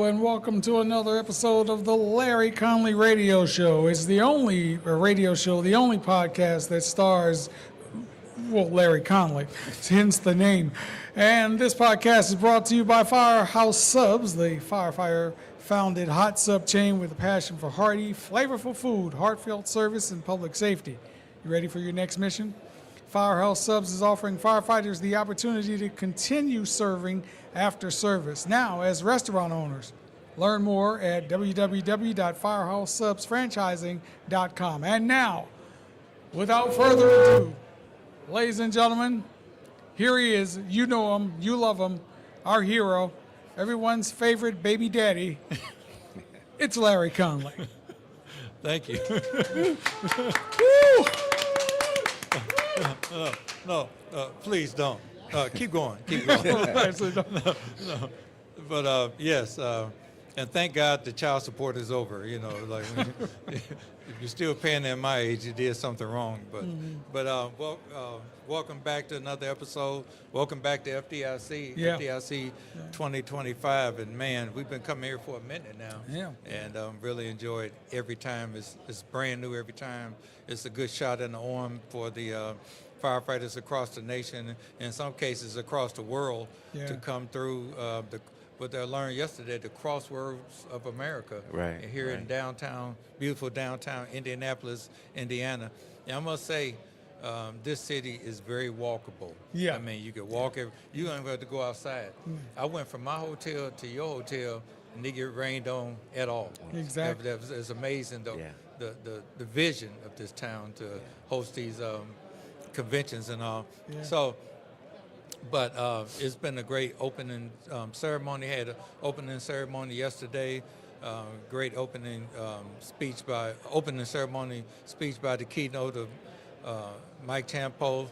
and welcome to another episode of the Larry Conley Radio Show. It's the only radio show, the only podcast that stars, well, Larry Conley, hence the name. And this podcast is brought to you by Firehouse Subs, the firefighter-founded hot sub chain with a passion for hearty, flavorful food, heartfelt service, and public safety. You ready for your next mission? Firehouse Subs is offering firefighters the opportunity to continue serving after service. Now, as restaurant owners, learn more at www.firehousesubsfranchising.com. And now, without further ado, ladies and gentlemen, here he is. You know him, you love him, our hero, everyone's favorite baby daddy. It's Larry Conley. Thank you. No, please don't. Keep going. No. But yes, and thank God the child support is over. You know, like if you're still paying at my age, you did something wrong. But welcome back to another episode. Welcome back to FDIC. Yeah. FDIC 2025, and man, we've been coming here for a minute now. Yeah. And really enjoyed every time. It's brand new every time. It's a good shot in the arm for the firefighters across the nation, in some cases across the world, to come through what they learned yesterday, the crossroads of America. Right. Here in beautiful downtown Indianapolis, Indiana. And I must say, this city is very walkable. Yeah. I mean, you could walk, you don't even have to go outside. I went from my hotel to your hotel and didn't get rained on at all. Exactly. It's amazing, though. Yeah. The vision of this town to host these conventions and all. Yeah. So, but it's been a great opening ceremony. Had an opening ceremony yesterday. Great opening ceremony speech by the keynote of Mike Champo,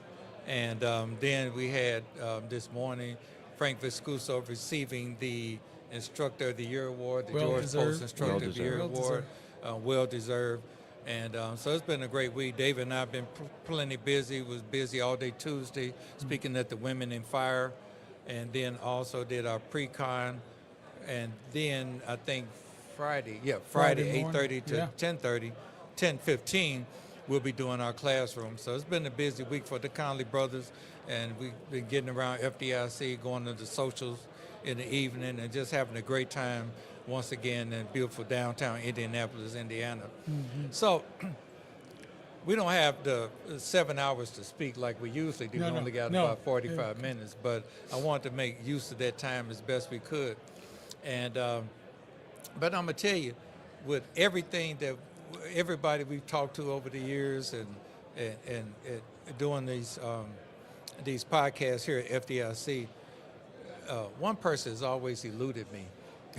and then we had this morning Frank Viscuso receiving the Instructor of the Year award, the George Post Instructor of the Year award. Well deserved. And so it's been a great week. David and I have been plenty busy. Was busy all day Tuesday, speaking at the Women in Fire, and then also did our pre-con, and then I think Friday 8:30 to 10:30, 10:15, we'll be doing our classroom. So it's been a busy week for the Conley brothers, and we've been getting around FDIC, going to the socials in the evening, and just having a great time once again in beautiful downtown Indianapolis, Indiana. So we don't have the 7 hours to speak like we usually do. We only got about 45 minutes, but I want to make use of that time as best we could. And but I'm gonna tell you, with everything that everybody we've talked to over the years and doing these podcasts here at FDIC, one person has always eluded me.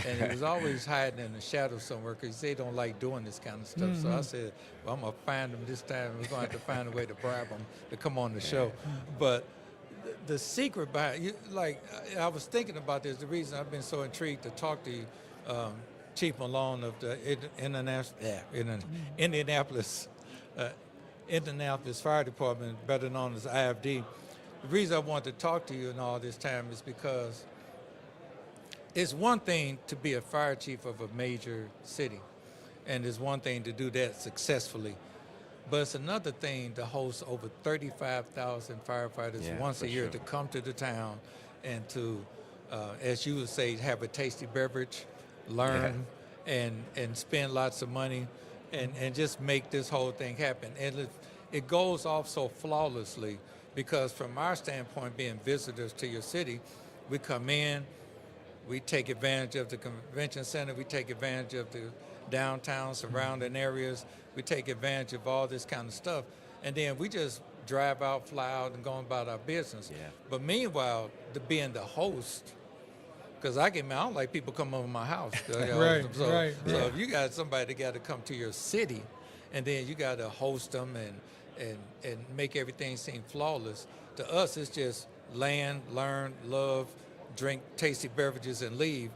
And he was always hiding in the shadows somewhere because they don't like doing this kind of stuff. So I said, well, I'm going to find him this time. We're going to have to find a way to bribe him to come on the show. But the secret behind you, like, I was thinking about this. The reason I've been so intrigued to talk to you, Chief Malone of the Indianapolis Fire Department, better known as IFD. The reason I wanted to talk to you in all this time is because it's one thing to be a fire chief of a major city, and it's one thing to do that successfully. But it's another thing to host over 35,000 firefighters once a year to come to the town and to, as you would say, have a tasty beverage, learn, and spend lots of money, and just make this whole thing happen. And it goes off so flawlessly because from our standpoint, being visitors to your city, we come in, we take advantage of the convention center. We take advantage of the downtown surrounding areas. We take advantage of all this kind of stuff. And then we just drive out, fly out, and go about our business. Yeah. But meanwhile, being the host, because I don't like people come over my house. Right. So if you got somebody that got to come to your city, and then you got to host them and make everything seem flawless, to us it's just land, learn, love, drink tasty beverages, and leave.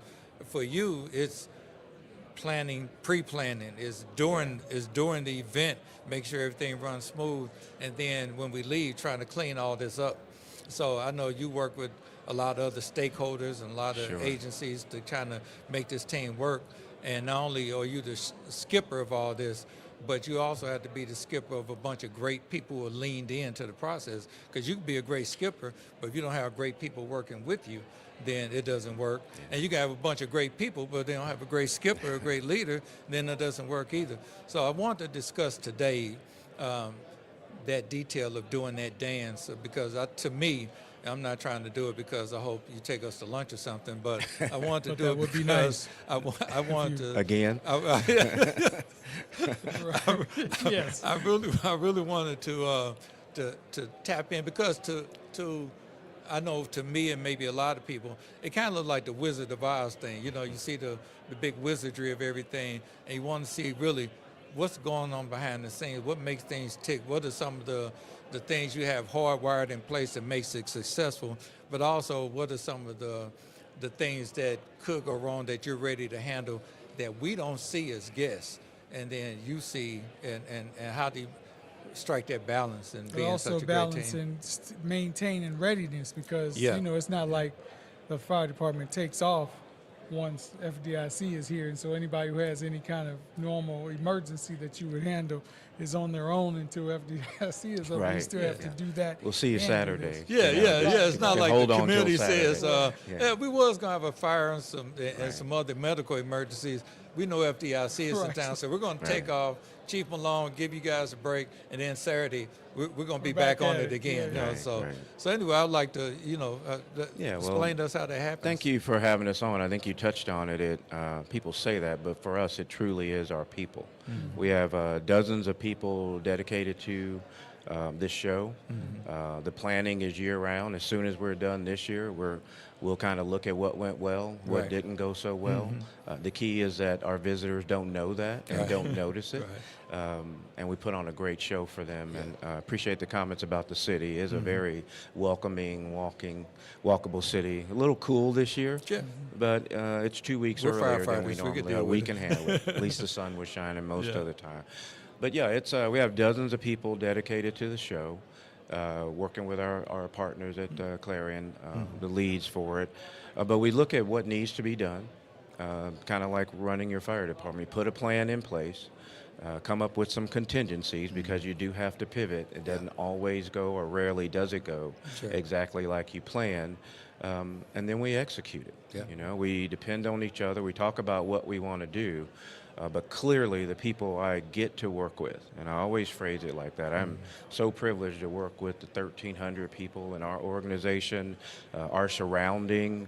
For you, it's planning, pre-planning. It's during the event, make sure everything runs smooth, and then when we leave, trying to clean all this up. So I know you work with a lot of other stakeholders and a lot of Sure. agencies to kind of make this team work. And not only are you the skipper of all this, but you also have to be the skipper of a bunch of great people who are leaned into the process. Because you can be a great skipper, but if you don't have great people working with you, then it doesn't work. And you can have a bunch of great people, but they don't have a great skipper, a great leader, then it doesn't work either. So I want to discuss today that detail of doing that dance because to me, I'm not trying to do it because I hope you take us to lunch or something, but I want to But do that it would be because nice. I want to. Again? Yes. I really wanted to tap in because I know to me and maybe a lot of people, it kind of looked like the Wizard of Oz thing. You know, you see the big wizardry of everything, and you want to see really what's going on behind the scenes, what makes things tick, what are some of the things you have hardwired in place that makes it successful, but also what are some of the things that could go wrong that you're ready to handle that we don't see as guests, and then you see, and how do you strike that balance and But being also such a great balance team? and maintaining readiness because Yeah. you know it's not like the fire department takes off once FDIC is here, and so anybody who has any kind of normal emergency that you would handle is on their own until FDIC is over. You Right, still yeah. have to do that. We'll see you and do Saturday. this. Yeah, You know, yeah. It's you not can like hold the on till community Saturday. says, Yeah. we was gonna have a fire and some other medical emergencies. We know FDIC is in Right. town, so we're gonna Right. take off. Chief Malone, give you guys a break, and then Saturday we're gonna be We're back back on at it it. again. Yeah, you know, Right, so right. so anyway, I'd like to Yeah, well, explain to us how that happens. Thank you for having us on. I think you touched on it. People say that, but for us, it truly is our people. We have dozens of people dedicated to this show. The planning is year-round. As soon as we're done this year, we'll kind of look at what went well, what Right. didn't go so well. The key is that our visitors don't know that and don't notice it. And we put on a great show for them. And appreciate the comments about the city. It is a very welcoming, walkable city. A little cool this year, Yeah. but it's 2 weeks We're earlier than we firefighters. We normally could deal We with can it. handle it. At least the sun was shining most Yeah. of the time. But yeah, it's we have dozens of people dedicated to the show, working with our partners at Clarion, the leads for it. But we look at what needs to be done, kind of like running your fire department. You put a plan in place, come up with some contingencies because you do have to pivot. It doesn't always go, or rarely does it go, Sure. exactly like you plan. And then we execute it. Yeah. You know, we depend on each other. We talk about what we want to do. But clearly, the people I get to work with, and I always phrase it like that, I'm so privileged to work with the 1,300 people in our organization. Our surrounding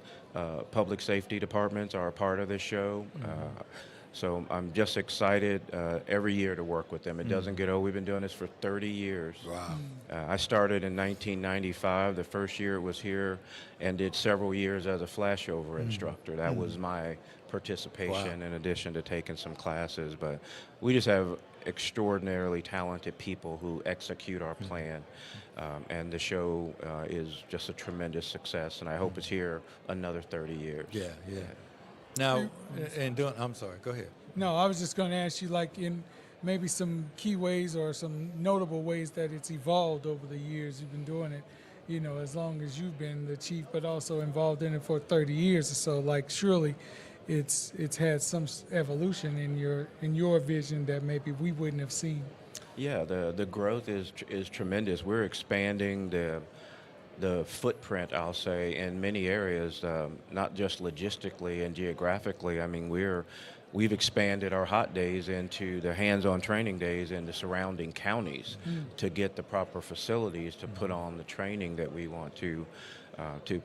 public safety departments are a part of this show. So I'm just excited every year to work with them. It doesn't get old. We've been doing this for 30 years. Wow. I started in 1995. The first year it was here, and did several years as a flashover instructor. That was my participation in addition to taking some classes. But we just have extraordinarily talented people who execute our plan. And the show is just a tremendous success, and I hope it's here another 30 years. Yeah. Now, I'm sorry. Go ahead. No, I was just going to ask you, like, in maybe some key ways or some notable ways that it's evolved over the years you've been doing it, you know, as long as you've been the chief, but also involved in it for 30 years or so. Like, surely it's had some evolution in your vision that maybe we wouldn't have seen. Yeah, the growth is tremendous. We're expanding the footprint, I'll say, in many areas, not just logistically and geographically. I mean, we've expanded our hot days into the hands-on training days in the surrounding counties to get the proper facilities to put on the training that we want to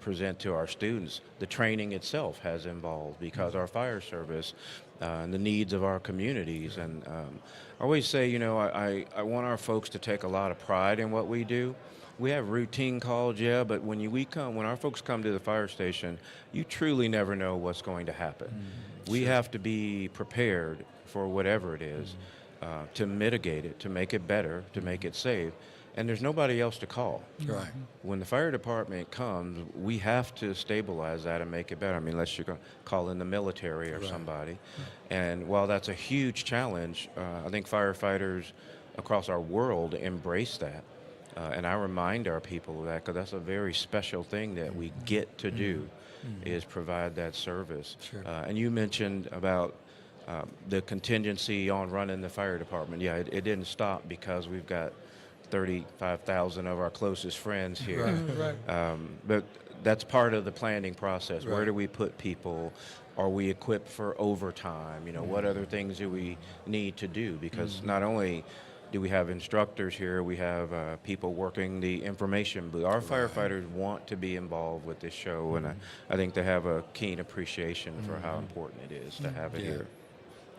present to our students. The training itself has evolved because our fire service and the needs of our communities. And I always say, you know, I want our folks to take a lot of pride in what we do. We have routine calls, yeah, but when our folks come to the fire station, you truly never know what's going to happen. We have to be prepared for whatever it is to mitigate it, to make it better, to make it safe. And there's nobody else to call. Right. When the fire department comes, we have to stabilize that and make it better. I mean, unless you're going to call in the military or somebody. And while that's a huge challenge, I think firefighters across our world embrace that. And I remind our people of that because that's a very special thing that we get to do is provide that service. Sure. And you mentioned about the contingency on running the fire department. Yeah, it didn't stop because we've got 35,000 of our closest friends here. Right. But that's part of the planning process. Where Right. do we put people? Are we equipped for overtime? You know, what other things do we need to do? Because not only do we have instructors here, we have people working the information booth. Our firefighters want to be involved with this show, and I think they have a keen appreciation for how important it is to have it Yeah. here.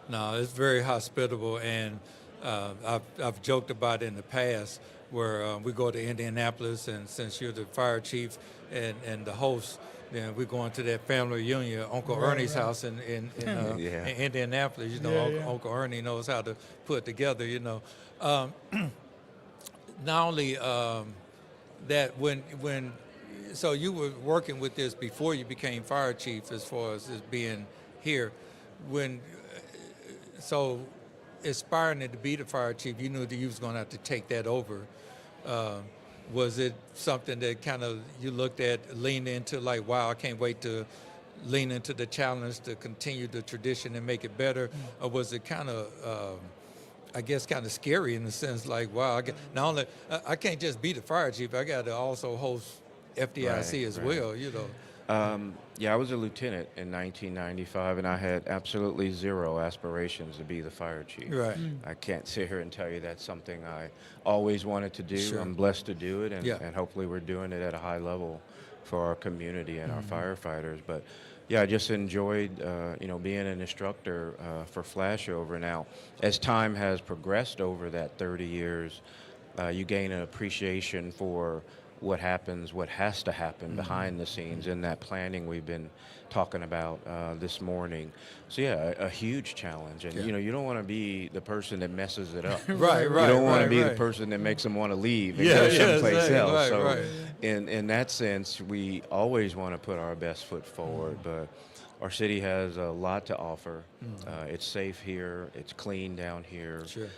No, it's very hospitable, and I've joked about it in the past where we go to Indianapolis, and since you're the fire chief and the host, then we're going to that family reunion at Uncle Ernie's house in Yeah. in Indianapolis. You know, Uncle Ernie knows how to put together. You know, not only that when so you were working with this before you became fire chief, as far as being here, when so aspiring to be the fire chief, you knew that you was going to have to take that over. Was it something that kind of you looked at, leaned into, like, wow, I can't wait to lean into the challenge to continue the tradition and make it better? Or was it kind of, I guess, kind of scary in the sense, like, wow, not only I can't just be the fire chief, I got to also host FDIC as well, you know. Yeah, I was a lieutenant in 1995, and I had absolutely zero aspirations to be the fire chief. Right. I can't sit here and tell you that's something I always wanted to do. Sure. I'm blessed to do it, and, Yeah. and hopefully we're doing it at a high level for our community and our firefighters. But yeah, I just enjoyed, being an instructor for Flashover. Now, as time has progressed over that 30 years, you gain an appreciation for what happens, what has to happen behind the scenes in that planning we've been talking about this morning. So yeah, a huge challenge, and you don't want to be the person that messes it up. Right. You don't want to be the right. person that makes them want to leave and Yeah, go yeah, someplace exactly. else. Right, So right. in that sense, we always want to put our best foot forward, but our city has a lot to offer. It's safe here. It's clean down here. Sure.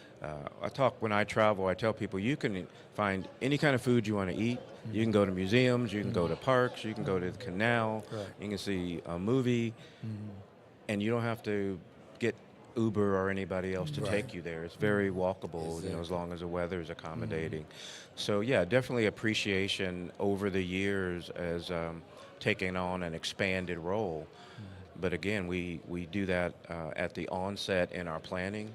When I travel, I tell people you can find any kind of food you want to eat. You can go to museums, you can go to parks, you can go to the canal, Right. you can see a movie, and you don't have to get Uber or anybody else to Right. take you there. It's very walkable, as long as the weather is accommodating. So yeah, definitely appreciation over the years as taking on an expanded role. But again, we do that at the onset in our planning,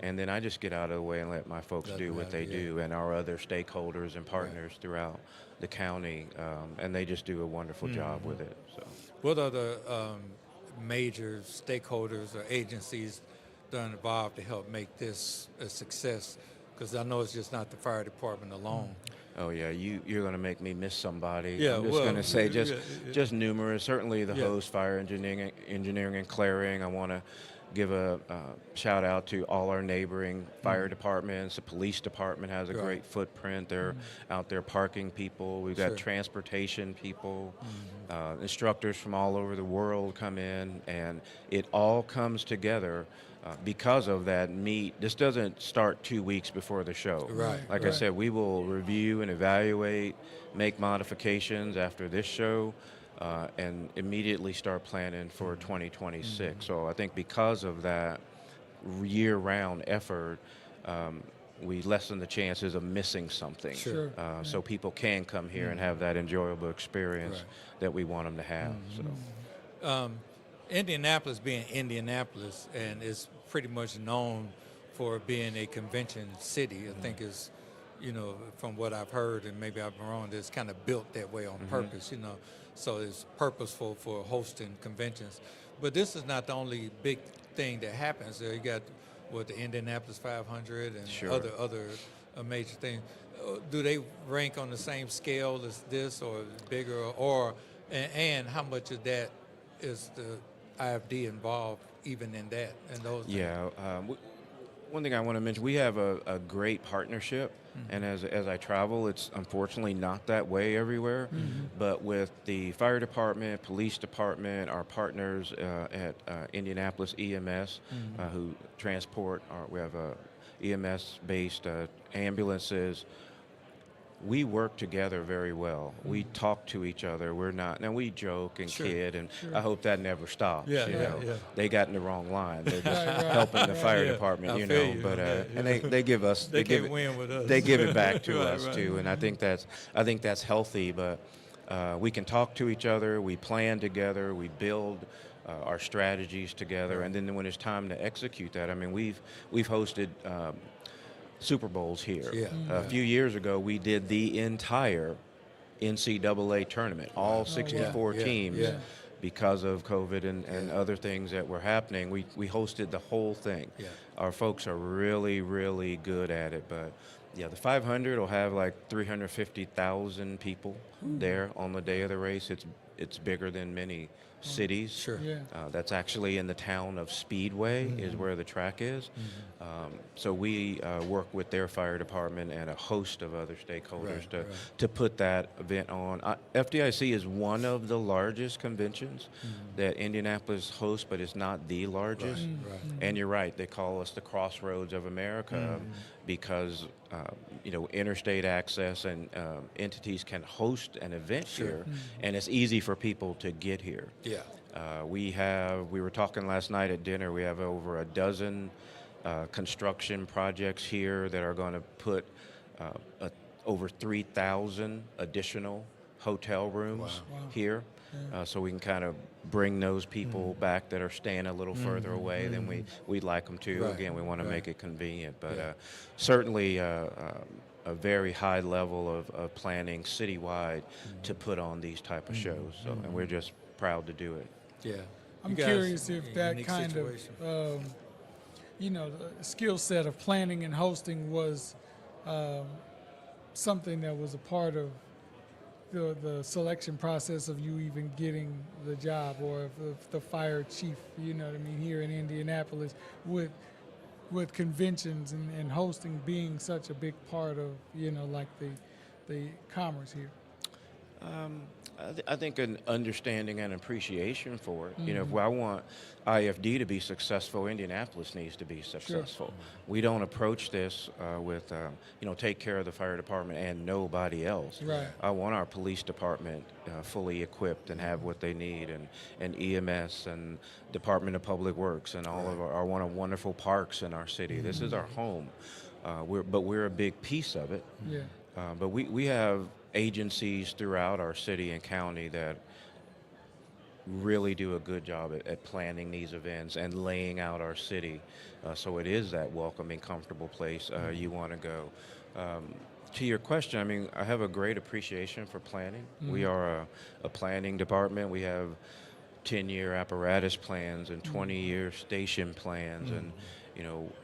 and then I just get out of the way and let my folks do what they do, and our other stakeholders and partners throughout the county, and they just do a wonderful job with it. So. What are the major stakeholders or agencies that are involved to help make this a success? Because I know it's just not the fire department alone. Oh yeah, you're going to make me miss somebody. Yeah, I'm just well, going to say yeah. just numerous. Certainly the Yeah. host, fire engineering and clearing. I want to give a shout out to all our neighboring fire departments. The police department has a Right. great footprint. They're out there parking people. We've got Sure. transportation people. Instructors from all over the world come in, and it all comes together. Because of that meet, this doesn't start 2 weeks before the show. Right, Like I said, we will review and evaluate, make modifications after this show, and immediately start planning for 2026. So I think because of that year-round effort, we lessen the chances of missing something. Sure. So people can come here and have that enjoyable experience Right. that we want them to have. So. Indianapolis being Indianapolis, and is pretty much known for being a convention city. I think is, from what I've heard, and maybe I've been wrong, it's kind of built that way on purpose, so it's purposeful for hosting conventions. But this is not the only big thing that happens there. You got the Indianapolis 500 and Sure. other major things. Do they rank on the same scale as this, or bigger, and how much of that is the IFD involved even in that and those things? Yeah. One thing I want to mention, we have a great partnership, and as I travel, it's unfortunately not that way everywhere. But with the fire department, police department, our partners at Indianapolis EMS, who transport, we have EMS-based ambulances. we work together very well. We talk to each other. We're not, now we joke and kid, and I hope that never stops. Yeah, you yeah, know. yeah. They got in the wrong line. They're just Right, right, helping the fire Yeah, department, I you feel know. you. But Yeah, and yeah. they give us They give can't win with us. They give it back to Right, us right. too, and I think that's healthy. But we can talk to each other. We plan together. We build. Our strategies together, and then when it's time to execute that, I mean, we've hosted Super Bowls here. Yeah. A few years ago, we did the entire NCAA tournament, all 64 Yeah, teams, yeah. because of COVID and other things that were happening. We hosted the whole thing. Yeah. Our folks are really, really good at it. But yeah, the 500 will have like 350,000 people there on the day of the race. It's bigger than many cities. Sure. Yeah. That's actually in the town of Speedway is where the track is. So we work with their fire department and a host of other stakeholders to put that event on. FDIC is one of the largest conventions that Indianapolis hosts, but it's not the largest. Right. And you're right, they call us the crossroads of America because interstate access and entities can host an event here, and it's easy for people to get here. Yeah. We were talking last night at dinner, we have over a dozen construction projects here that are going to put over 3,000 additional hotel rooms here. So we can kind of bring those people back that are staying a little further away than we'd like them to. Right, Again, we want to right. make it convenient, but certainly a very high level of planning citywide to put on these type of shows. So, and we're just proud to do it. Yeah. I'm You guys curious in if a that unique kind situation. of, the skill set of planning and hosting was something that was a part of the selection process of you even getting the job, or if the fire chief, you know what I mean, here in Indianapolis, with conventions and hosting being such a big part of, like the commerce here. I think an understanding and appreciation for it. If I want IFD to be successful, Indianapolis needs to be successful. We don't approach this with, take care of the fire department and nobody else. Right. I want our police department fully equipped and have what they need, and EMS and Department of Public Works and all of our wonderful parks in our city. This is our home, but we're a big piece of it. Yeah. But we have agencies throughout our city and county that really do a good job at planning these events and laying out our city so it is that welcoming, comfortable place you want to go. To your question, I mean, I have a great appreciation for planning. We are a planning department. We have 10-year apparatus plans and 20-year station plans and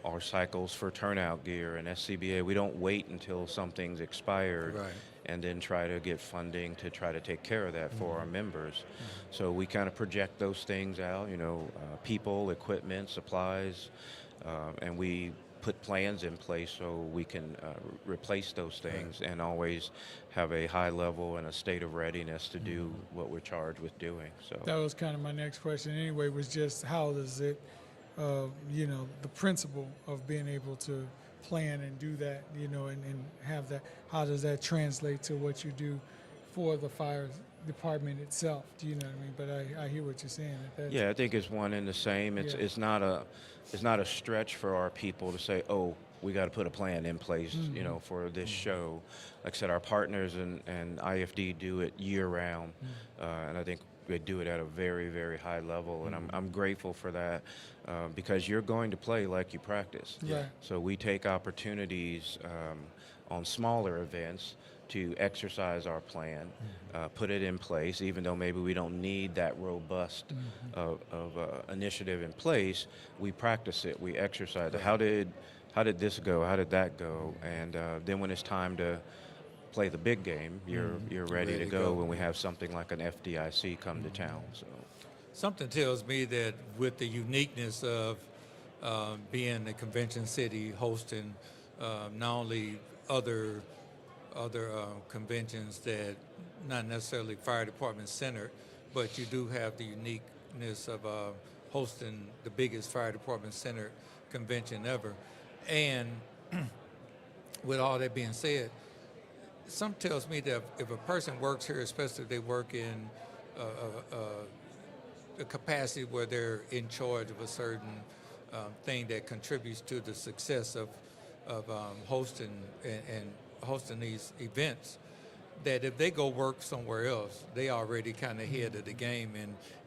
our cycles for turnout gear and SCBA. We don't wait until something's expired and then try to get funding to try to take care of that for our members. So we kind of project those things out, people, equipment, supplies, and we put plans in place so we can replace those things and always have a high level and a state of readiness to do what we're charged with doing. So That was kind of my next question anyway, was just how does it, the principle of being able to plan and do that, and have that, how does that translate to what you do for the fire department itself? Do you know what I mean? But I hear what you're saying. Yeah, I think it's one and the same. It's not a stretch for our people to say, oh, we got to put a plan in place, for this show. Like I said, our partners and IFD do it year round, and I think they do it at a very, very high level, and I'm grateful for that because you're going to play like you practice. Right. So we take opportunities on smaller events to exercise our plan, put it in place, even though maybe we don't need that robust initiative in place. We practice it, we exercise it. How did this go? How did that go? And then when it's time to play the big game, you're ready to go when we have something like an FDIC come to town. So Something tells me that with the uniqueness of being a convention city, hosting not only other conventions that not necessarily fire department centered, but you do have the uniqueness of hosting the biggest fire department centered convention ever. And with all that being said, some tells me that if a person works here, especially if they work in a capacity where they're in charge of a certain thing that contributes to the success of hosting and hosting these events, that if they go work somewhere else, they already kind of ahead of the game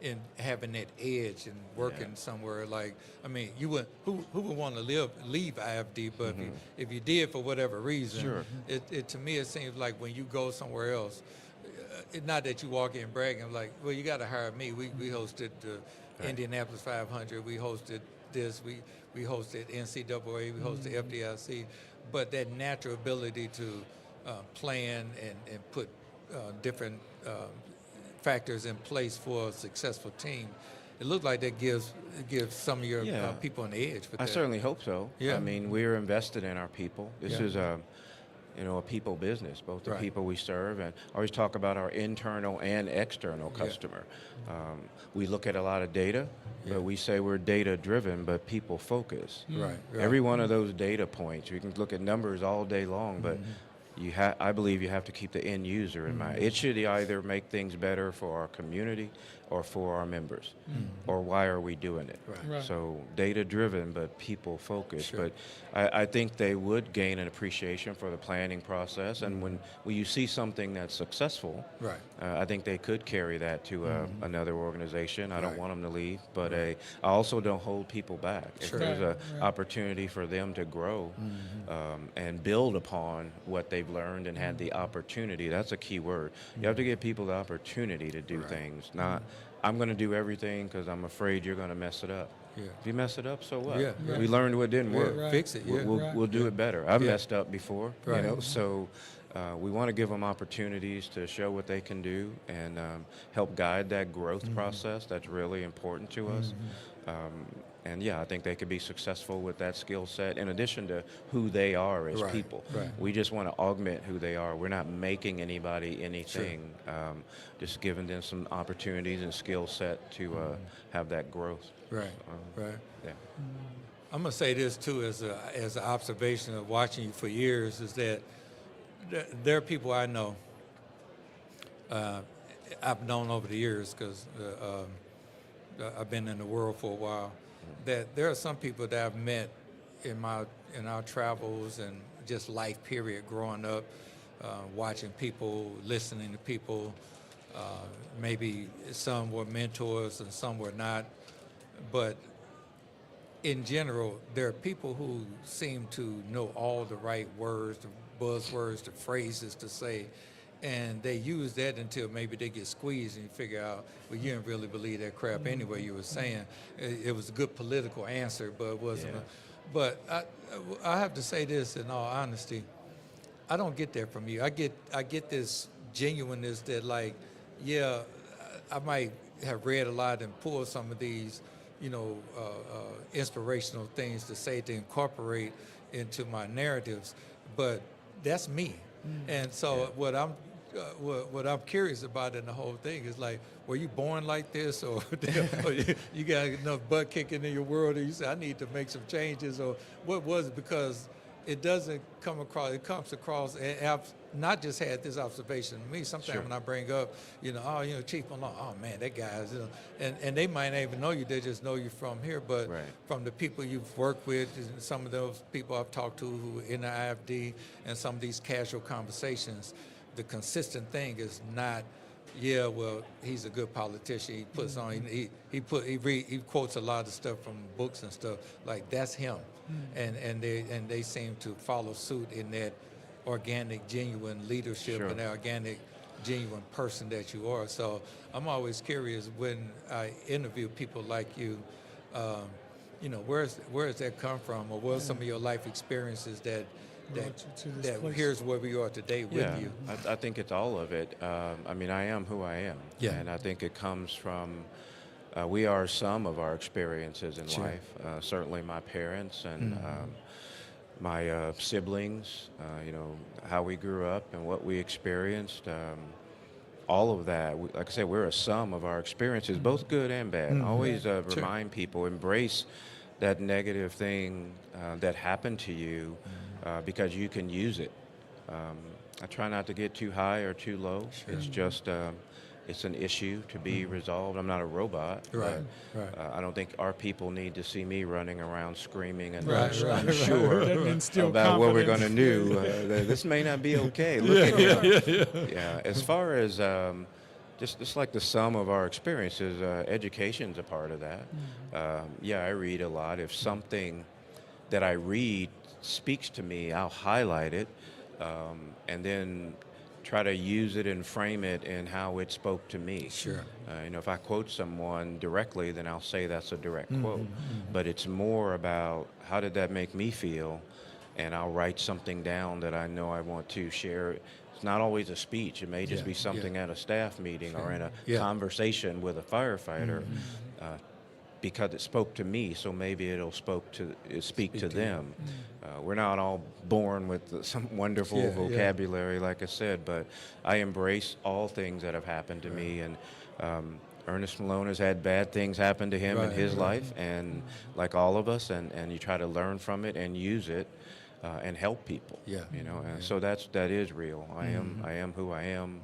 in having that edge and working somewhere. Like, I mean, you would who would want to leave IFD, but if you did for whatever reason, Sure. it to me it seems like when you go somewhere else, it's not that you walk in bragging like, well, you got to hire me. We hosted the Indianapolis 500. We hosted this. We hosted NCAA. We hosted FDIC. But that natural ability to plan and put different factors in place for a successful team, it looks like that gives some of your people an edge. I certainly hope so. Yeah. I mean, we're invested in our people. This is a people business, both the people we serve, and I always talk about our internal and external customer. We look at a lot of data, but we say we're data driven, but people focused. Right. Every one of those data points, you can look at numbers all day long, but I believe you have to keep the end user in mind. It should either make things better for our community or for our members, or why are we doing it? Right. So data driven, but people focused. Sure. But I think they would gain an appreciation for the planning process, and when you see something that's successful, I think they could carry that to another organization. I don't want them to leave, but I also don't hold people back. If there's an opportunity for them to grow and build upon what they've learned and had the opportunity, that's a key word. You have to give people the opportunity to do things, not I'm going to do everything because I'm afraid you're going to mess it up. Yeah. If you mess it up, so what? Yeah. We learned what didn't work. Fix it. Yeah. We'll do it better. I've messed up before, Right. so we want to give them opportunities to show what they can do and help guide that growth process. That's really important to us. And I think they could be successful with that skill set in addition to who they are as people. Right. We just want to augment who they are. We're not making anybody anything, just giving them some opportunities and skill set to have that growth. Right. Yeah. I'm gonna say this too, as an observation of watching you for years, is that there are people I know, I've known over the years because I've been in the world for a while, that there are some people that I've met in our travels and just life period growing up, watching people, listening to people. Maybe some were mentors and some were not, but in general, there are people who seem to know all the right words, the buzzwords, the phrases to say, and they use that until maybe they get squeezed and you figure out, well, you didn't really believe that crap anyway you were saying. It was a good political answer, but it wasn't. But I have to say this in all honesty, I don't get that from you. I get this genuineness that, like, I might have read a lot and pulled some of these, inspirational things to say to incorporate into my narratives, but that's me. And so what I'm curious about in the whole thing is, like, were you born like this, or you got enough butt kicking in your world, or you say I need to make some changes, or what was it? Because it doesn't come across. It comes across, and I've not just had this observation of me. Sometimes when I bring up, Chief Malone, oh man, that guy is, and they might not even know you. They just know you from here, but from the people you've worked with, and some of those people I've talked to who are in the IFD, and some of these casual conversations, the consistent thing is not, well, he's a good politician. He puts on, he quotes a lot of stuff from books and stuff. Like, that's him, and they seem to follow suit in that organic, genuine leadership and that organic, genuine person that you are. So I'm always curious when I interview people like you, where does that come from, or what are some of your life experiences that here's where we are today with you? I think it's all of it. I mean, I am who I am, and I think it comes from we are some of our experiences in life. Certainly my parents and my siblings, how we grew up and what we experienced, all of that. Like I said, we're a sum of our experiences, both good and bad. Always remind people, embrace that negative thing that happened to you because you can use it. I try not to get too high or too low. It's just it's an issue to be resolved. I'm not a robot. Right, But, right. I don't think our people need to see me running around screaming and Right, unsure Doesn't instill about what we're going to confidence. do. This may not be okay. Look at him. Yeah. As far as just like the sum of our experiences, education's a part of that. Yeah, I read a lot. If something that I read speaks to me, I'll highlight it, and then try to use it and frame it in how it spoke to me. Sure. If I quote someone directly, then I'll say that's a direct quote. But it's more about how did that make me feel, and I'll write something down that I know I want to share. It's not always a speech. It may just be something at a staff meeting or in a conversation with a firefighter. Because it spoke to me, so maybe it'll speak to them. We're not all born with some wonderful vocabulary, like I said, but I embrace all things that have happened to me. And Ernest Malone has had bad things happen to him in his life, and like all of us, and you try to learn from it and use it and help people. And so that is real. I am who I am.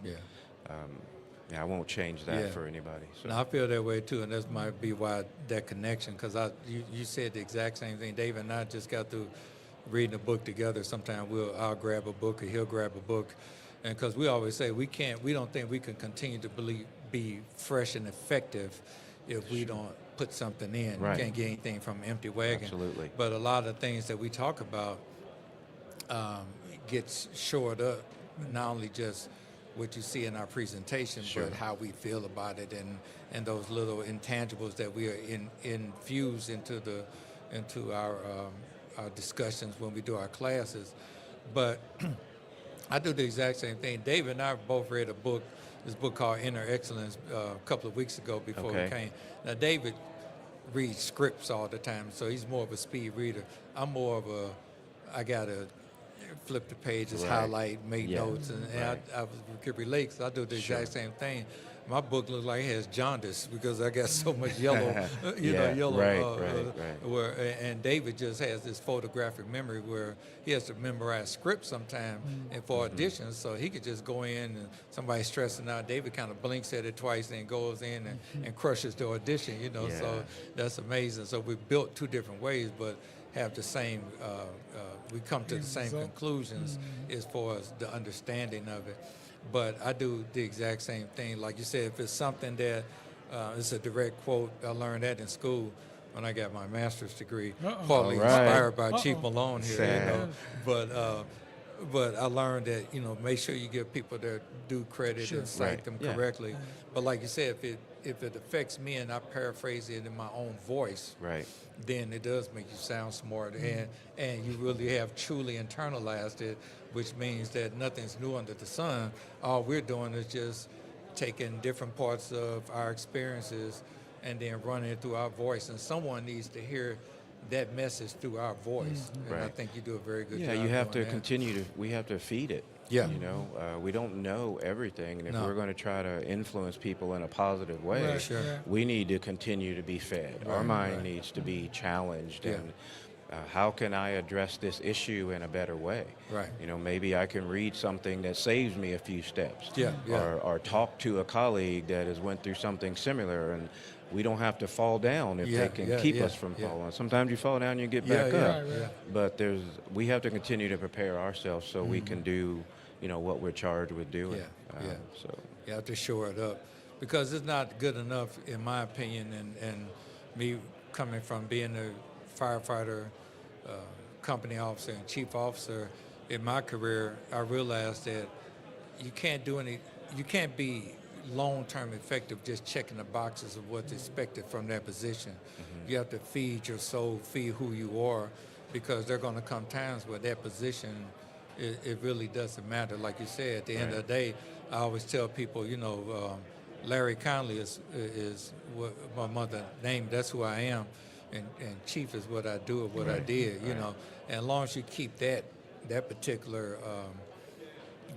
Yeah, I won't change that for anybody. So. No, I feel that way too, and that might be why that connection. Because you said the exact same thing. David and I just got through reading a book together. Sometimes I'll grab a book or he'll grab a book, and because we always say we don't think we can continue to be fresh and effective if we don't put something in. Right. You can't get anything from an empty wagon. Absolutely. But a lot of things that we talk about gets shored up, not only just what you see in our presentation, but how we feel about it, and those little intangibles that we are infused into our discussions when we do our classes. But I do the exact same thing. David and I both read this book called Inner Excellence a couple of weeks ago before we came. Now David reads scripts all the time, so he's more of a speed reader. I'm more of I gotta flip the pages, highlight, make notes, and I could relate because I do the exact same thing. My book looks like it has jaundice because I got so much yellow, yellow. And David just has this photographic memory where he has to memorize scripts sometime and for auditions, so he could just go in and somebody's stressing out. David kind of blinks at it twice and goes in and crushes the audition, so that's amazing. So we built two different ways, but have the same, we come to the same conclusions as far as the understanding of it. But I do the exact same thing. Like you said, if it's something that it's a direct quote, I learned that in school when I got my master's degree, partly inspired by Chief Malone here. But I learned that, make sure you give people their due credit and cite them correctly. But like you said, if it affects me and I paraphrase it in my own voice, then it does make you sound smart, and you really have truly internalized it, which means that nothing's new under the sun. All we're doing is just taking different parts of our experiences and then running it through our voice, and someone needs to hear that message through our voice. And I think you do a very good job. Yeah, you have to continue we have to feed it. Yeah. We don't know everything, and if we're going to try to influence people in a positive way, we need to continue to be fed. Our mind needs to be challenged, and how can I address this issue in a better way? Maybe I can read something that saves me a few steps, or talk to a colleague that has went through something similar, and we don't have to fall down if they can keep us from falling. Sometimes you fall down and you get back up. But we have to continue to prepare ourselves so we can do, what we're charged with doing. So you have to shore it up, because it's not good enough, in my opinion, and me coming from being a firefighter, company officer, and chief officer in my career, I realized that you can't be long-term effective just checking the boxes of what's expected from that position. You have to feed your soul, feed who you are, because there are going to come times where that position, it really doesn't matter. Like you said, at the end of the day, I always tell people, Larry Conley is what my mother named. That's who I am, and chief is what I do or what I did. And as long as you keep that particular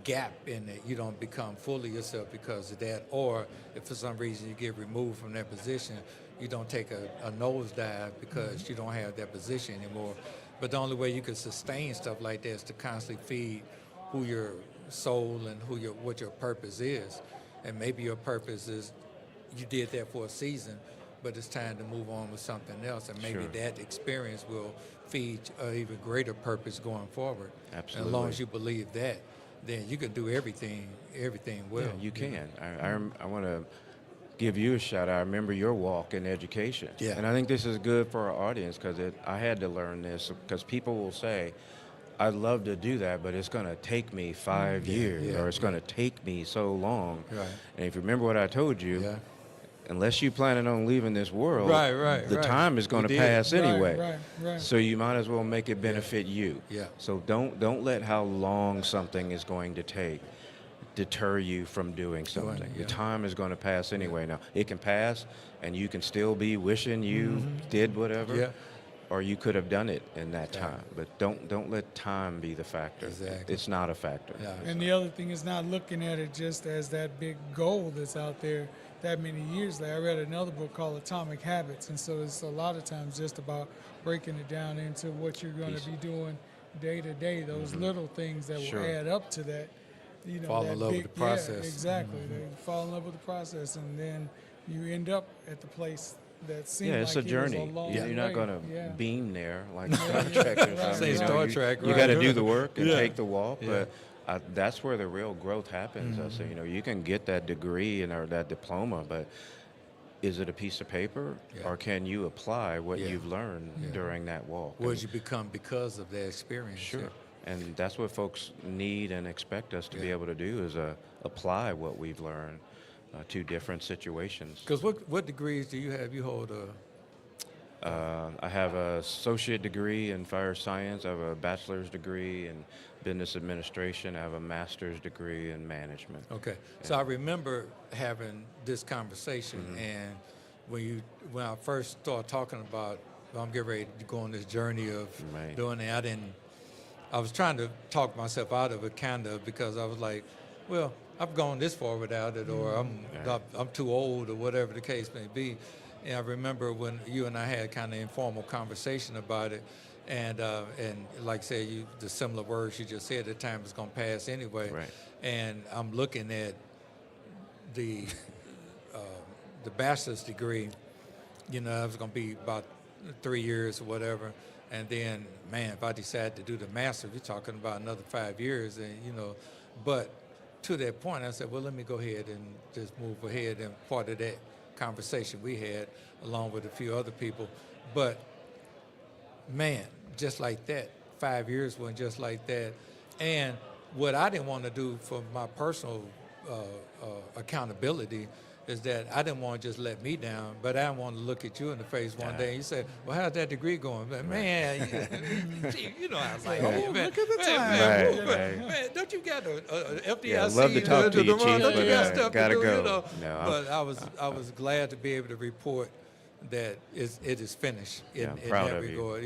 gap in it, you don't become fully yourself because of that, or if for some reason you get removed from that position, you don't take a nosedive because you don't have that position anymore. But the only way you can sustain stuff like that is to constantly feed who soul and what your purpose is. And maybe your purpose is you did that for a season, but it's time to move on with something else. And maybe Sure. that experience will feed an even greater purpose going forward. Absolutely. And as long as you believe that, then you can do everything well. Yeah, you can. I want to give you a shout out. I remember your walk in education. Yeah. And I think this is good for our audience because I had to learn this because people will say, I'd love to do that, but it's going to take me 5 years or it's going to take me so long. Right. And if you remember what I told you, Yeah. unless you're planning on leaving this world, Right, the right. time is going You to did. pass anyway. Right. So you might as well make it benefit you. Yeah. So don't let how long something is going to take deter you from doing something. yeah. The time is going to pass anyway. Now it can pass, and you can still be wishing you did whatever, Yeah. or you could have done it in that time. But don't let time be the factor. Exactly. It's not a factor. Yeah. And the other thing is not looking at it just as that big goal that's out there that many years later. I read another book called Atomic Habits, and so it's a lot of times just about breaking it down into what you're going to be doing day to day, those little things that Sure. will add up to that. You know, Fall in that love with big, the process. Yeah, exactly. They fall in love with the process, and then you end up at the place that seems Yeah, it's like a it journey. was a long You're not way. going to Yeah. beam there like Star Trek or something. Say You know, Star you- Trek, You right. got to do the work and Yeah. take the walk, Yeah. but that's where the real growth happens. I say, you can get that degree or that diploma, but is it a piece of paper, Yeah. or can you apply what Yeah. you've learned during that walk? What did you become because of that experience? Sure. And that's what folks need and expect us to be Yeah. able to do is apply what we've learned to different situations. Because what degrees do you have? You hold a I have an associate degree in fire science. I have a bachelor's degree in business administration. I have a master's degree in management. okay. So I remember having this conversation, Mm-hmm. and when I first started talking about I'm getting ready to go on this journey of Right. doing it, I was trying to talk myself out of it, kind of, because I was like, well, I've gone this far without it, or I'm too old, or whatever the case may be. And I remember when you and I had kind of informal conversation about it, and like I said, the similar words you just said, the time is going to pass anyway. Right. And I'm looking at the bachelor's degree. It was going to be about 3 years or whatever. And then, man, if I decide to do the master's, you're talking about another 5 years. And, but to that point, I said, well, let me go ahead and just move ahead. And part of that conversation we had, along with a few other people. But, man, just like that, 5 years went just like that. And what I didn't want to do for my personal accountability is that I didn't want to just let me down, but I want to look at you in the face one day and you say, well, how's that degree going? But, man, I was like, Oh, man, look at the man, time. man, Right, man, right. man, don't you got a FDIC? Yeah, I'd love to talk to you, Chief, Don't but you got I stuff gotta to do, go. No, But I was glad to be able to report that it is finished in Yeah, proud that of you. regard,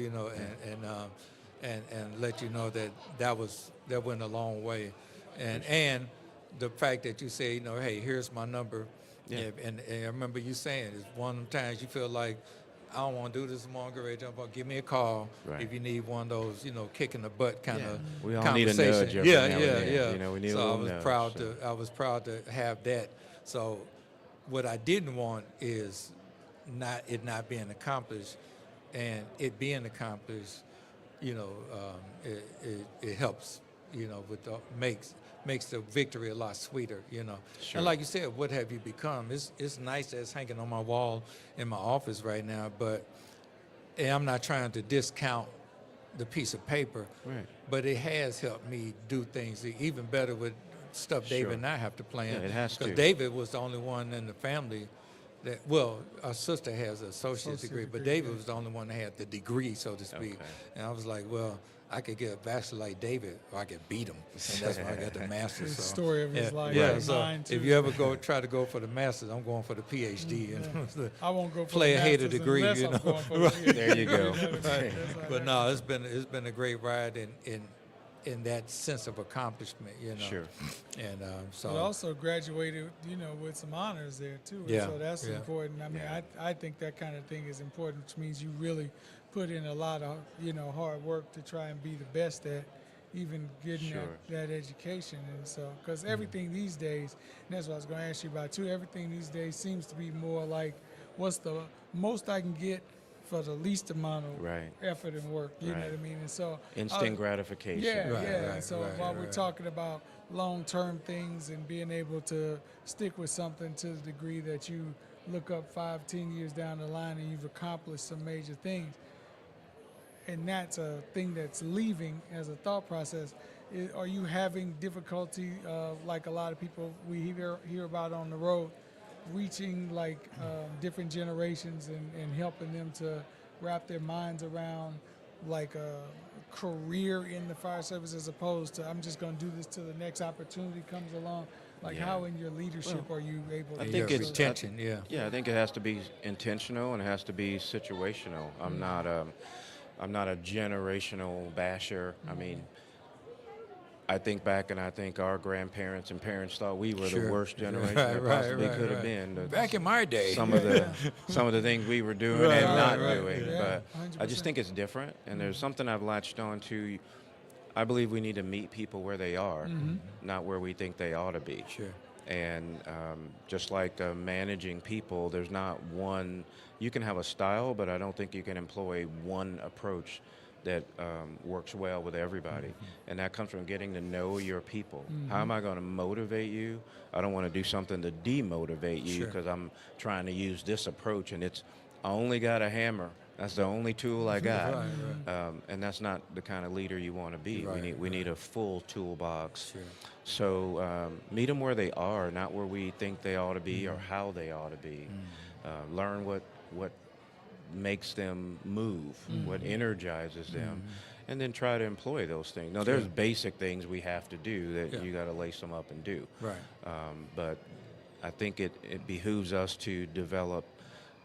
and let you know that went a long way, and the fact that you say, hey, here's my number, and I remember you saying it's one of them times you feel like I don't want to do this anymore. I'm ready to jump on. Give me a call Right. if you need one of those, kick in the butt kind of We all need a conversation. nudge every yeah, now and yeah, then. yeah. We need a so little I was nudge, proud so. to I was proud to have that. So what I didn't want is not being accomplished, and it being accomplished, it helps, with makes the victory a lot sweeter, Sure. And like you said, what have you become? It's nice that it's hanging on my wall in my office right now, and I'm not trying to discount the piece of paper, Right. but it has helped me do things even better with stuff David Sure. and I have to plan. Yeah, it has to. Because David was the only one in the family our sister has an associate's degree, but degree, David was the only one that had the degree, so to speak. Okay. And I was like, well, I could get a bachelor like David, or I could beat him, and that's why I got the master's. The So, story of his life, Yeah, like so mine, too. if you ever try to go for the master's, I'm going for the PhD. I won't go for Play the a hater masters degree, unless you I'm know. going for the PhD. There you go. That's all But right. no, it's been a great ride in that sense of accomplishment, Sure. And so But also graduated, with some honors there too. Yeah, So that's yeah. important. I mean, I think that kind of thing is important, which means you really put in a lot of, hard work to try and be the best at, even getting Sure. that education. And so, because everything these days, and that's what I was going to ask you about too, everything these days seems to be more like, what's the most I can get for the least amount of Right. effort and work, you know Right. what I mean? And so, Instant gratification. yeah, Right, yeah. right, And so right, while we're right. talking about long-term things and being able to stick with something to the degree that you look up 5, 10 years down the line and you've accomplished some major things, and that's a thing that's leaving as a thought process. Are you having difficulty, like a lot of people we hear about on the road, reaching like different generations and helping them to wrap their minds around like a career in the fire service as opposed to I'm just going to do this till the next opportunity comes along? Like Yeah. how in your leadership are you able to I do think Your it's so? retention, yeah. Yeah, I think it has to be intentional and it has to be situational. I'm not a generational basher. I mean, I think back and I think our grandparents and parents thought we were Sure. the worst generation Right, that right, possibly right, could have right. been. Back in my day. Some of the things we were doing Right, and right, not right, doing. yeah. But I 100%. just think it's different, and there's something I've latched on to. I believe we need to meet people where they are, not where we think they ought to be. Sure. And just like managing people, there's not one. You can have a style, but I don't think you can employ one approach that works well with everybody. And that comes from getting to know your people. How am I going to motivate you? I don't want to do something to demotivate you Sure. because I'm trying to use this approach and I only got a hammer. That's the only tool I got. Right, And that's not the kind of leader you want to be. Right, We need a full toolbox. Sure. So meet them where they are, not where we think they ought to be or how they ought to be. Learn what makes them move, what energizes them, and then try to employ those things. Now, there's basic things we have to do that Yeah. you got to lace them up and do. Right. But I think it behooves us to develop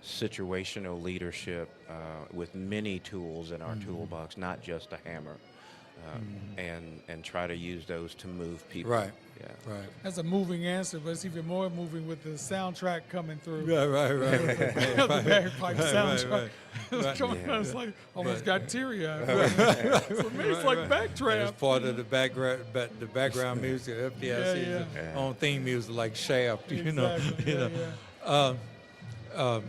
situational leadership with many tools in our toolbox, not just a hammer, and try to use those to move people. Right. Yeah. Right. That's a moving answer, but it's even more moving with the soundtrack coming through. Right. The bagpipe soundtrack. right. It's coming out, it's like almost got teary eyed. For me, it's Right, like right. backdraft. It's part of the background music, FDIC's Yeah. own theme music, like Shaft, you know. Exactly, You yeah, know.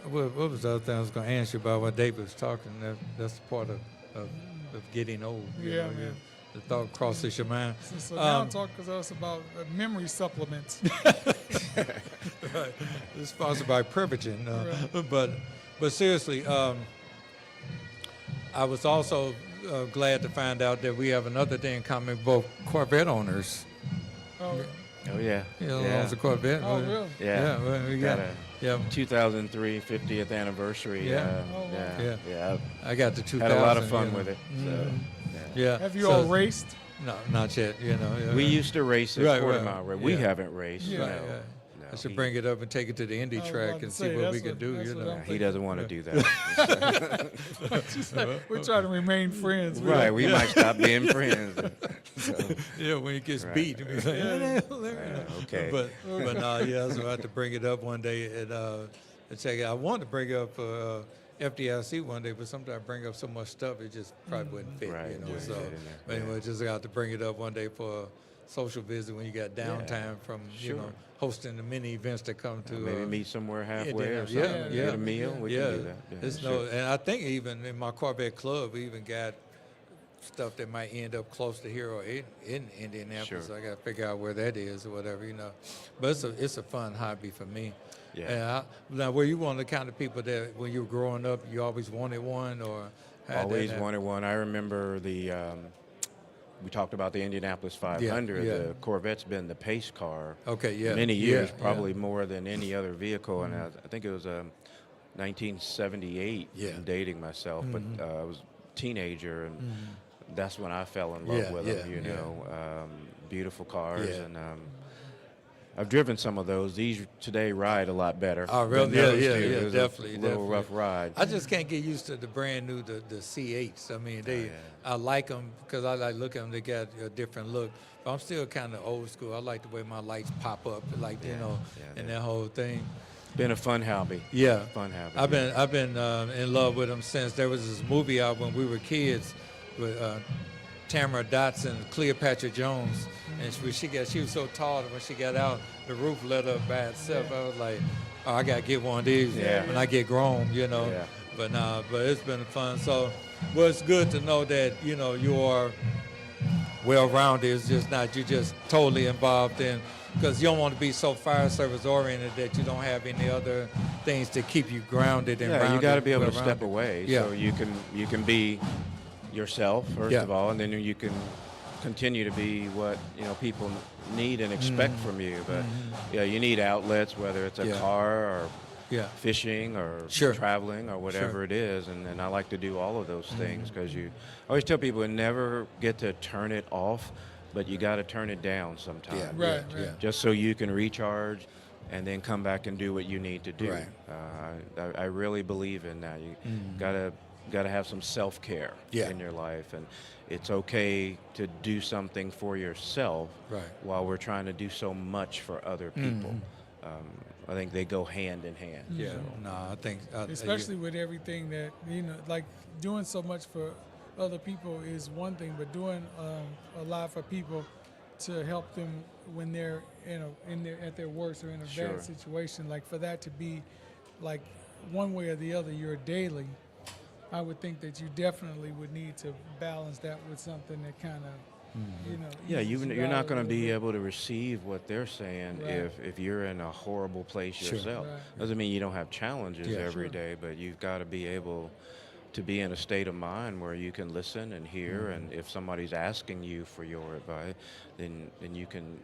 What was the other thing I was going to ask you about when David was talking? That's part of getting old. you Yeah, know, man. The thought crosses your mind. So now talk to us about memory supplements. Right. It's sponsored by Privigen. Right. But seriously, I was also glad to find out that we have another thing in common, both Corvette owners. Oh, Oh, yeah. You know, yeah. owns a Corvette. oh really? Yeah. Well, we Got got, a yeah, 2003 50th anniversary. Yeah. Oh, wow. Yeah. I got the 2000. Had a lot of you fun know. with it. So, Mhm. yeah. Yeah. Have you so- all raced? No, not yet. You know. We used to race at Right, quarter right. mile race. We Yeah. haven't raced. Yeah. No. Right, right. No. I should He- bring it up and take it to the Indy I was track about to and say, see what that's we can what- do. that's You what know. I'm He doesn't want to do that. We're trying to remain friends. We right. don't- We might stop being friends. So, Yeah, when he gets Right. beat, he's like, okay. But no, yeah, so I have to bring it up one day and check it. I wanted to bring up FDIC one day, but sometimes I bring up so much stuff it just probably wouldn't fit. Right, You know, wouldn't so fit in there. but anyway, just got to bring it up one day for a social visit when you got downtime from you know Sure. hosting the many events that come to Maybe meet somewhere halfway dinner. or something. Yeah, Get yeah. a meal. We yeah, can do that. Yeah, it's sure. no, and I think even in my Corvette club, we even got stuff that might end up close to here or in Indianapolis. Sure. So I got to figure out where that is or whatever, you know. But it's a fun hobby for me. Yeah. And now, were you one of the kind of people that when you were growing up, you always wanted one, or how'd that Always happen? wanted one. I remember we talked about the Indianapolis 500. yeah. The Corvette's been the pace car Okay, yeah. many yeah, years, yeah. probably more than any other vehicle. And I think it was 1978. Yeah. I'm dating myself, but I was a teenager, and that's when I fell in love Yeah, with yeah, them. You yeah. know, beautiful cars, Yeah. and I've driven some of those. These today ride a lot better. Oh, than really? Yeah, those yeah, do. yeah, It was definitely, a little definitely. rough ride. I just can't get used to the brand new, the C8s. I mean, they, yeah. I like them because I like looking at them. They got a different look. But I'm still kind of old school. I like the way my lights pop up, like you know, yeah, and that whole thing. Been a fun hobby. Yeah, Fun hobby. I've been in love with them since there was this movie out when we were kids with Tamara Dotson, Cleopatra Jones, and she was so tall that when she got out, the roof lit up by itself. I was like, oh, I gotta get one of these when I get grown, you know. Yeah. But but it's been fun. So, well, it's good to know that you are well-rounded. It's just not you just totally involved in, because you don't want to be so fire service oriented that you don't have any other things to keep you grounded and Yeah, rounded. you got to be able to well-rounded. step away Yeah. so you can be yourself first Yeah. of all, and then you can continue to be what people need and expect from you. But yeah, you need outlets, whether it's a Yeah. car or Yeah. fishing or Sure. traveling or whatever Sure. it is, and I like to do all of those things because I always tell people never get to turn it off, but you got to turn it down sometimes. Yeah. Right, Yeah. right. Just so you can recharge and then come back and do what you need to do. Right. I really believe in that. You gotta have some self-care Yeah. in your life, and it's okay to do something for yourself Right. while we're trying to do so much for other people. I think they go hand in hand. Yeah. So, No, I think Especially with everything that, like doing so much for other people is one thing, but doing a lot for people to help them when they're at their worst or in a Sure. bad situation, like for that to be like one way or the other your daily, I would think that you definitely would need to balance that with something that kind of yeah, eases you're out not a going to little be bit. able to receive what they're saying Right. if you're in a horrible place Sure. yourself. Right. Doesn't mean you don't have challenges Yeah. every Sure. day, but you've got to be able to be in a state of mind where you can listen and hear, and if somebody's asking you for your advice, then you can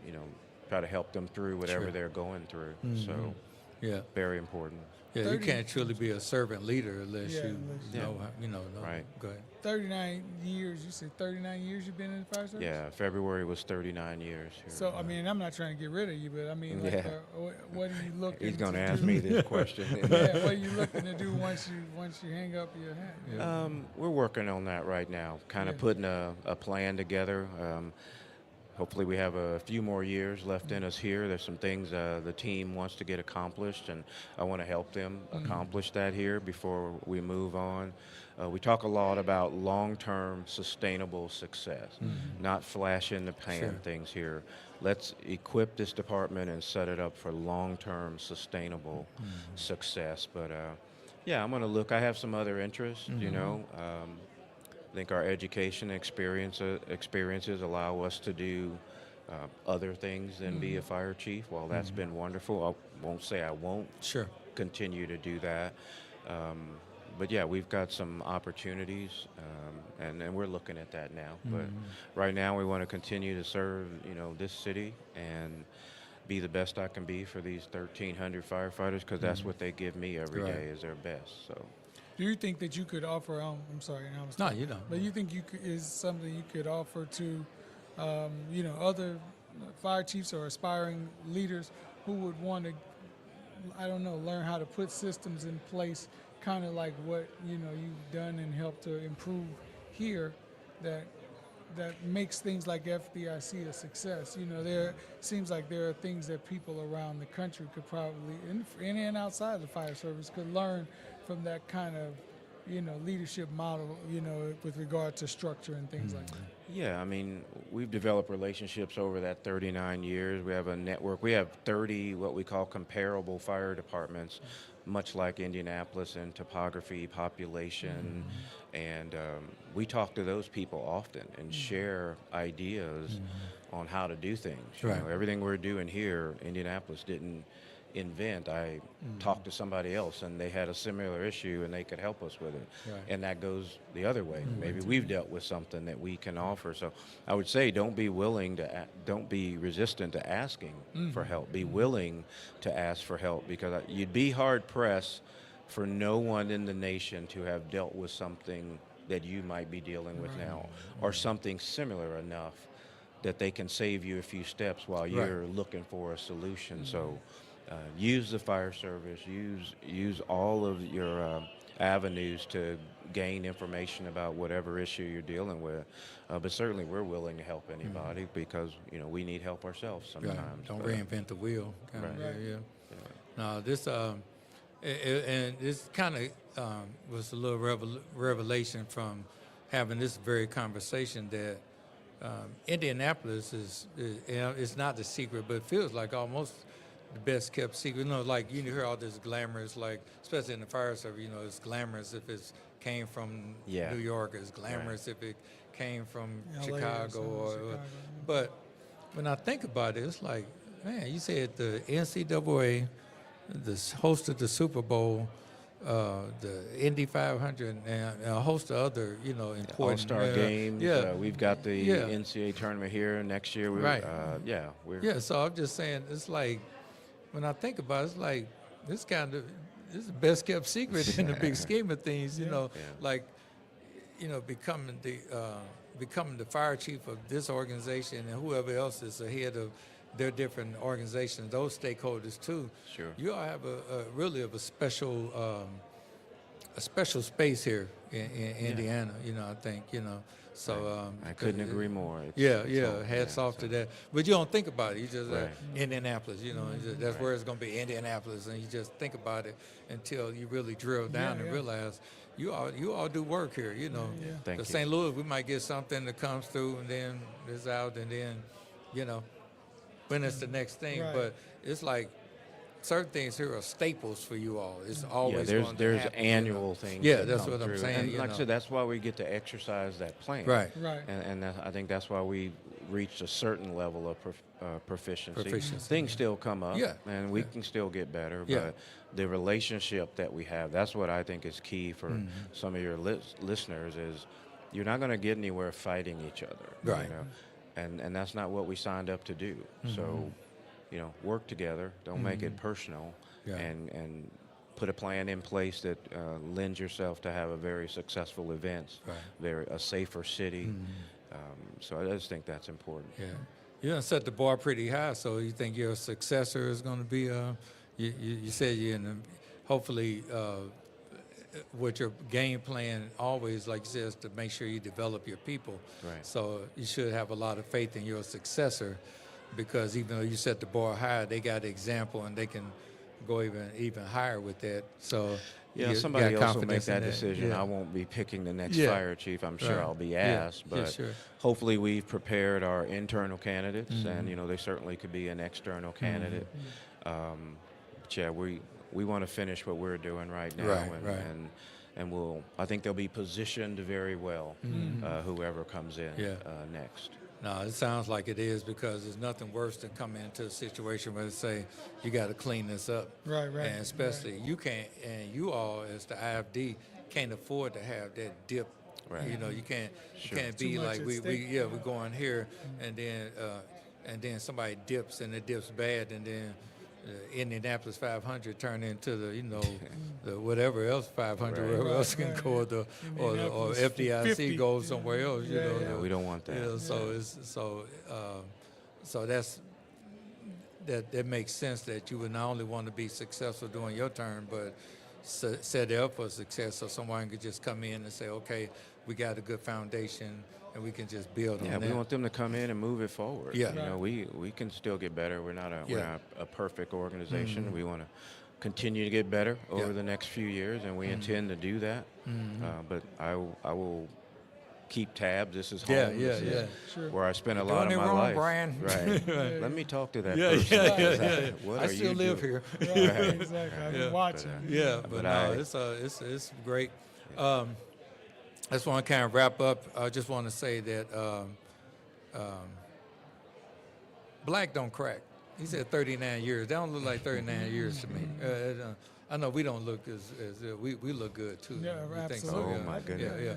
try to help them through whatever Sure. they're going through. So yeah. very important. Yeah, you 30 can't truly be a servant leader unless Yeah, you unless- know, no. Right. Go ahead. 39 years. You said 39 years you've been in the fire service? Yeah, February was 39 years here. So, I mean, I'm not trying to get rid of you, but I mean, like, Yeah. what are you looking He's going to to ask do? me this question. Yeah, what are you looking to do once you hang up your hat? Yeah. We're working on that right now, kind of Yeah. putting a plan together. Hopefully we have a few more years left in us here. There's some things the team wants to get accomplished, and I want to help them accomplish that here before we move on. We talk a lot about long-term sustainable success, not flash in the pan Sure. things here. Let's equip this department and set it up for long-term sustainable success. But yeah, I'm going to look. I have some other interests, I think our education experiences allow us to do other things than be a fire chief. Well, that's been wonderful. I won't say I won't Sure. continue to do that. But yeah, we've got some opportunities, and we're looking at that now. But right now, we want to continue to serve, this city and be the best I can be for these 1,300 firefighters, because that's what they give me every Right. day is their best. So. Do you think that you could offer? I'm sorry, I was No, you don't. But you think is something you could offer to, other fire chiefs or aspiring leaders who would want to, I don't know, learn how to put systems in place, kind of like what you've done and helped to improve here, that makes things like FDIC a success. There seems like there are things that people around the country could probably, in and outside the fire service, could learn from that kind of, leadership model, with regard to structure and things like that. Yeah, I mean, we've developed relationships over that 39 years. We have a network. We have 30 what we call comparable fire departments, much like Indianapolis in topography, population, and we talk to those people often and share ideas on how to do things. Right. Everything we're doing here, Indianapolis didn't invent. I talked to somebody else and they had a similar issue and they could help us with it. Right. And that goes the other way. Maybe we've dealt with something that we can offer. So I would say don't be resistant to asking for help. Be willing to ask for help, because you'd be hard pressed for no one in the nation to have dealt with something that you might be dealing with now, or something similar enough that they can save you a few steps while you're looking for a solution. So use the fire service, use all of your avenues to gain information about whatever issue you're dealing with. But certainly we're willing to help anybody because, we need help ourselves sometimes. Right. Don't But, reinvent the wheel. Kinda, Right. Yeah. Now this and this kind of was a little revelation from having this very conversation that Indianapolis is it's not the secret, but it feels like almost the best kept secret. Like you hear all this glamorous, like especially in the fire service. It's glamorous if it came from New York. It's glamorous if it came from LA Chicago. Chicago. But when I think about it, it's like, man, you said the NCAA, the host of the Super Bowl, the Indy 500, and a host of other, important All-Star games. Yeah, We've got the NCAA tournament here next year. So I'm just saying, it's like, when I think about it, it's like, this is the best kept secret in the big scheme of things, becoming the fire chief of this organization and whoever else is ahead of their different organizations, those stakeholders too. Sure. You all have really a special space here in Indiana. I think. So I couldn't agree more. Hats off to that. But you don't think about it. You just Indianapolis. That's where it's going to be, Indianapolis, and you just think about it until you really drill down and realize you all do work here. Thank you. St. Louis, we might get something that comes through and then it's out, and then when it's the next thing. Right. But it's like certain things here are staples for you all. It's always there's going to happen, annual things. Yeah, that that's come what I'm through. saying. And like I said, that's why we get to exercise that plan. Right. And I think that's why we reached a certain level of proficiency. Things still come up, and we can still get better. But the relationship that we have, that's what I think is key for some of your listeners. Is you're not going to get anywhere fighting each other. Right. And that's not what we signed up to do. So, work together. Don't make it personal, and put a plan in place that lends yourself to have a very successful events, a safer city. So I just think that's important. Yeah, you done set the bar pretty high. So you think your successor is going to be? You said hopefully. With your game plan, always, like you said, is to make sure you develop your people. Right. So you should have a lot of faith in your successor, because even though you set the bar high, they got the example and they can go even higher with that. So somebody else will make that decision. I won't be picking the next fire chief. I'm sure I'll be asked, but hopefully we've prepared our internal candidates, and they certainly could be an external candidate. We want to finish what we're doing right now, and I think they'll be positioned very well, whoever comes in next. No, it sounds like it is, because there's nothing worse than coming into a situation where they say you got to clean this up. Right. And especially you can't, and you all as the IFD can't afford to have that dip. Right. You can't be Too much like at we're stake. going here, and then somebody dips and it dips bad, and then Indianapolis 500 turned into the whatever else 500, wherever else can go, or FDIC 50. goes somewhere else. We don't want that. So that makes sense that you would not only want to be successful during your term, but set it up for success, so someone could just come in and say, okay, we got a good foundation, and we can just build on that. We want them to come in and move it forward. Yeah. We can still get better. We're not a perfect organization. We want to continue to get better over the next few years, and we intend to do that. But I will keep tabs. This is home. This is where I spent a lot of my life. Brian. Right. Let me talk to that person. What I are still you live doing? here. Right, exactly. I've been watching. It's great. I just want to kind of wrap up. I just want to say that black don't crack. He said 39 years. They don't look like 39 years to me. I know we don't look as we look good too. Yeah, We think so, absolutely. Oh my goodness. Yeah.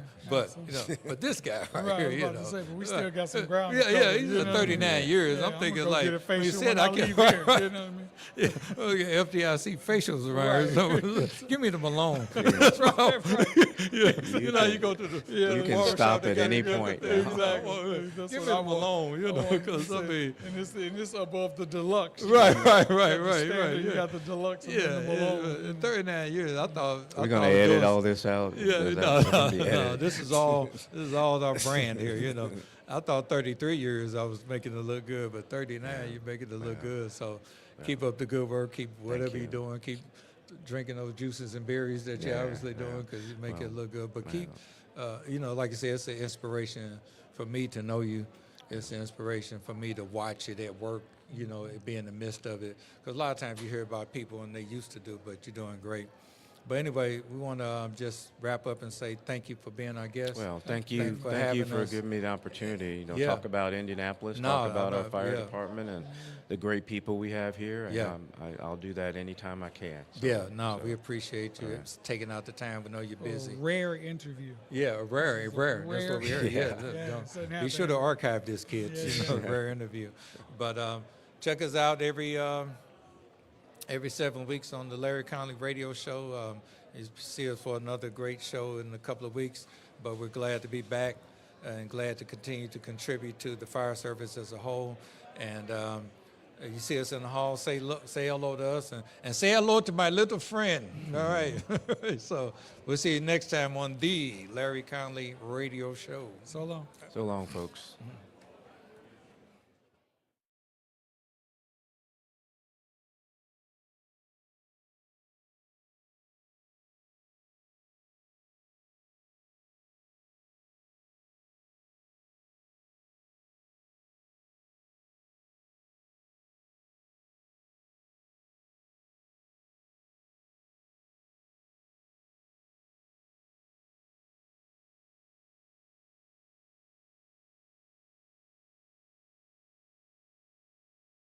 But this guy right Right, I here, was about to say, but we still got some ground. to Yeah, cover, he's you at know? 39 years. Yeah, I'm thinking gonna like get a when you facial said when I leave can. here, you know what I mean? Yeah. Oh yeah, FDIC facials around. Right. So, give me the Malone. That's right. You go to the You can stop at any point now. Exactly. That's Give what me I the want. Malone, because I mean. And it's above the deluxe. Right. You Yeah. got the deluxe and then the Malone. In 39 years, I thought We're going to edit all this out. Yeah, Because no, that's gonna be no. edited. This is all our brand here. I thought 33 years I was making it look good, but 39 you're making it look good. So keep up the good work. Keep whatever you're doing. Keep drinking those juices and berries that you're obviously doing, because you make it look good. But keep, like I said, it's an inspiration for me to know you. it's an inspiration for me to watch it at work, it be in the midst of it. Because a lot of times you hear about people and they used to do, but you're doing great. But anyway, we want to just wrap up and say thank you for being our guest. Well, thank you having for us. giving me the opportunity. Yeah. Talk about Indianapolis, No, talk about our no, fire yeah. department and the great people we have here. And Yeah. I'll do that anytime I can. We appreciate you All right. taking out the time. We know you're busy. A rare interview. Yeah, rare. That's what we heard. Yeah. Yeah, Yeah, don't- so it we happened. should have archived this, kids. Rare interview. But check us out every 7 weeks on the Larry Conley Radio Show. You see us for another great show in a couple of weeks. But we're glad to be back and glad to continue to contribute to the fire service as a whole. And you see us in the hall, say hello to us and say hello to my little friend. All right. So we'll see you next time on the Larry Conley Radio Show. So long. So long, folks.